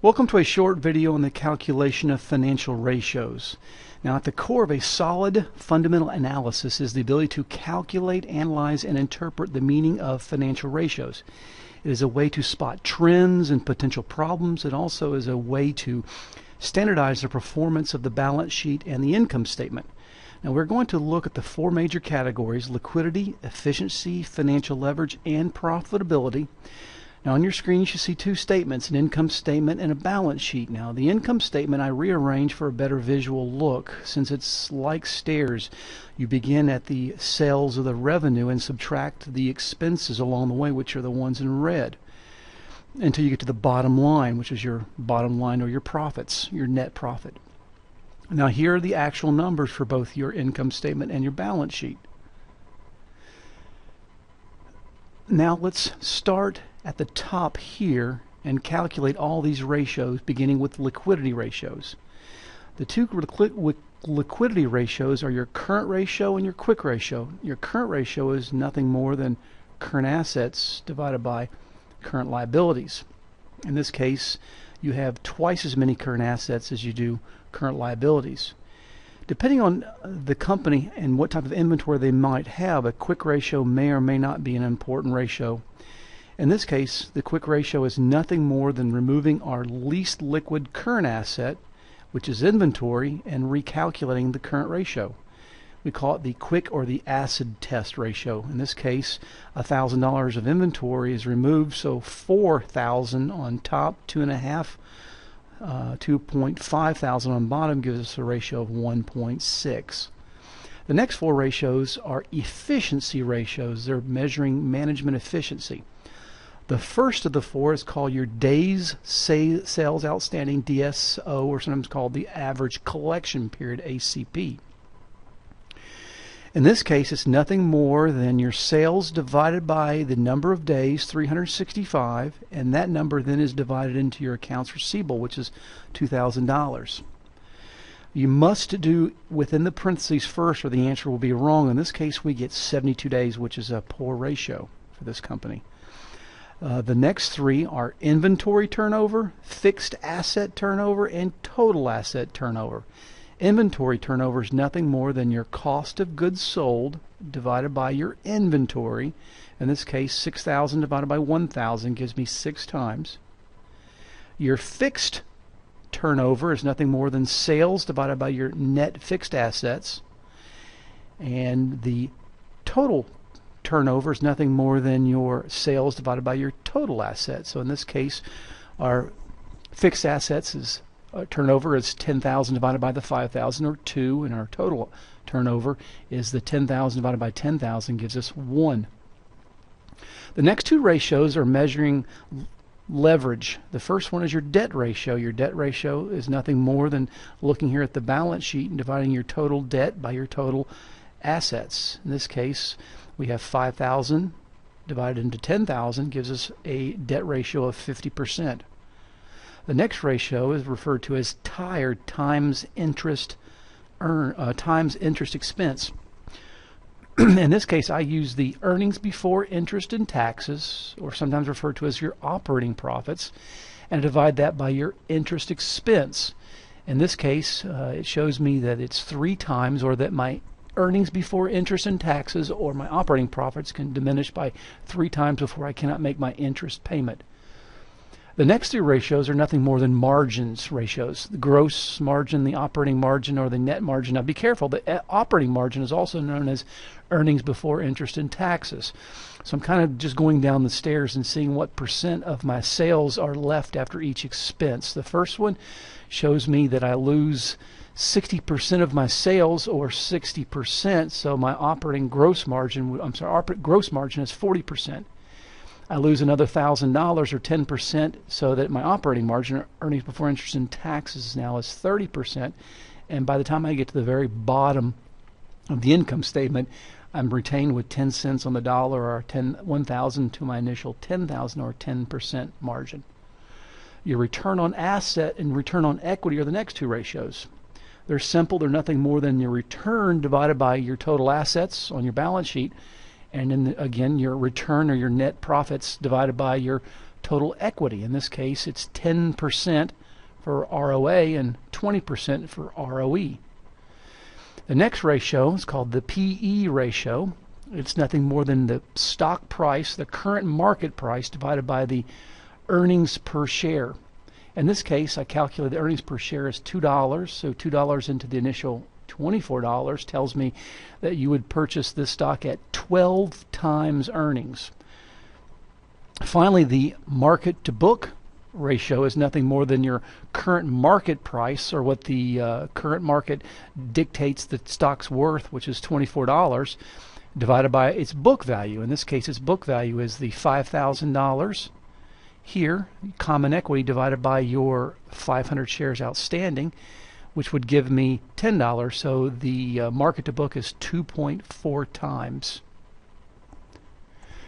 Welcome to a short video on the calculation of financial ratios. Now, at the core of a solid fundamental analysis is the ability to calculate, analyze, and interpret the meaning of financial ratios. It is a way to spot trends and potential problems. It also is a way to standardize the performance of the balance sheet and the income statement. Now, we're going to look at the four major categories: liquidity, efficiency, financial leverage, and profitability. Now, on your screen you should see two statements, an income statement and a balance sheet. Now, the income statement I rearranged for a better visual look. Since it's like stairs, you begin at the sales of the revenue and subtract the expenses along the way, which are the ones in red, until you get to the bottom line, which is your bottom line or your profits, your net profit. Now, here are the actual numbers for both your income statement and your balance sheet. Now let's start at the top here and calculate all these ratios, beginning with liquidity ratios. The two liquidity ratios are your current ratio and your quick ratio. Your current ratio is nothing more than current assets divided by current liabilities. In this case, you have twice as many current assets as you do current liabilities. Depending on the company and what type of inventory they might have, a quick ratio may or may not be an important ratio. In this case, the quick ratio is nothing more than removing our least liquid current asset, which is inventory, and recalculating the current ratio. We call it the quick or the acid test ratio. In this case, $1,000 of inventory is removed, so $4,000 on top, 2.5 thousand on bottom gives us a ratio of 1.6. The next four ratios are efficiency ratios. They're measuring management efficiency. The first of the four is called your days sales outstanding, DSO, or sometimes called the average collection period, ACP. In this case, it's nothing more than your sales divided by the number of days, 365, and that number then is divided into your accounts receivable, which is $2,000. You must do within the parentheses first or the answer will be wrong. In this case, we get 72 days, which is a poor ratio for this company. The next three are inventory turnover, fixed asset turnover, and total asset turnover. Inventory turnover is nothing more than your cost of goods sold divided by your inventory. In this case, 6,000 divided by 1,000 gives me 6 times. Your fixed turnover is nothing more than sales divided by your net fixed assets. And the total turnover is nothing more than your sales divided by your total assets. So in this case, our fixed assets is turnover is 10,000 divided by the 5,000, or 2, and our total turnover is the 10,000 divided by 10,000 gives us 1. The next two ratios are measuring leverage. The first one is your debt ratio. Your debt ratio is nothing more than looking here at the balance sheet and dividing your total debt by your total assets. In this case, we have 5,000 divided into 10,000 gives us a debt ratio of 50%. The next ratio is referred to as TIRE, times interest expense. In this case, I use the earnings before interest and taxes, or sometimes referred to as your operating profits, and divide that by your interest expense. In this case, it shows me that it's 3 times, or that my earnings before interest and taxes, or my operating profits, can diminish by 3 times before I cannot make my interest payment. The next two ratios are nothing more than margins ratios: the gross margin, the operating margin, or the net margin. Now be careful, the operating margin is also known as earnings before interest and taxes. So I'm kind of just going down the stairs and seeing what percent of my sales are left after each expense. The first one shows me that I lose 60% of my sales, or 60%, so my operating gross margin, gross margin is 40%. I lose another $1,000, or 10%, so that my operating margin, or earnings before interest and taxes, now is 30%. And by the time I get to the very bottom of the income statement, I'm retained with 10 cents on the dollar, or 1,000 to my initial 10,000, or 10% margin. Your return on asset and return on equity are the next two ratios. They're simple. They're nothing more than your return divided by your total assets on your balance sheet, and then again your return or your net profits divided by your total equity. In this case, it's 10% for ROA and 20% for ROE. The next ratio is called the PE ratio. It's nothing more than the stock price, the current market price, divided by the earnings per share. In this case, I calculate the earnings per share is $2, so $2 into the initial $24 tells me that you would purchase this stock at 12 times earnings. Finally, the market to book ratio is nothing more than your current market price, or what the current market dictates the stock's worth, which is $24, divided by its book value. In this case, its book value is the $5,000. Here, common equity divided by your 500 shares outstanding, which would give me $10. So the market to book is 2.4 times.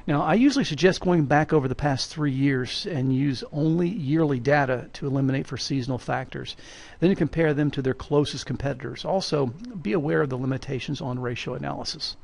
Now, I usually suggest going back over the past 3 years and use only yearly data to eliminate for seasonal factors. Then you compare them to their closest competitors. Also, be aware of the limitations on ratio analysis.